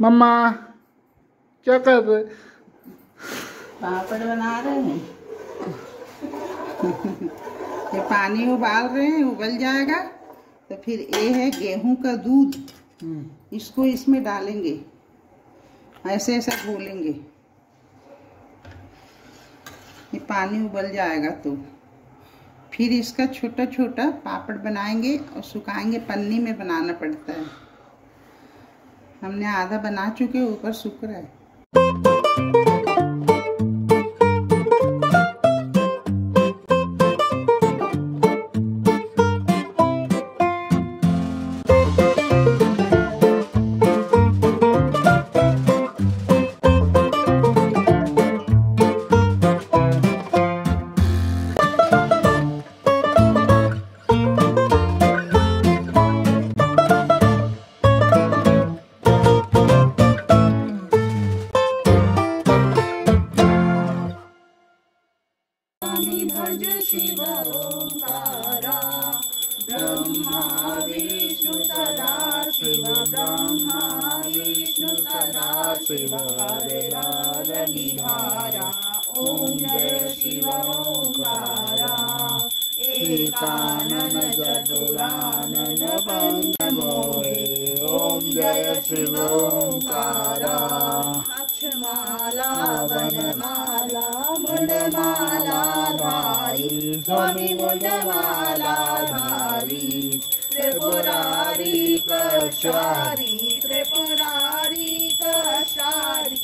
मम्मा क्या कर रहे? पापड़ बना रहे हैं। ये पानी उबाल रहे हैं, उबल जाएगा तो फिर ये है गेहूं का दूध, इसको इसमें डालेंगे, ऐसे ऐसा घोलेंगे। ये पानी उबल जाएगा तो फिर इसका छोटा छोटा पापड़ बनाएंगे और सुखाएंगे। पन्नी में बनाना पड़ता है। हमने आधा बना चुके, ऊपर सूख रहा है। भज शिव ओंकारा, ब्रह्मा विष्णु सदा शिव, ब्रह्मा विष्णु सदा शिव, हरे निधारा। ओम जय शिव ओंकारा, एकानन चतुरानन पंच मोहे। ओम जय शिव ओंकारा, अक्षमाला वनमाला मुंडमाला धारी, स्वामी मुंडमाला धारी, त्रिपुरारी कशारी, त्रिपुरारी कशारी।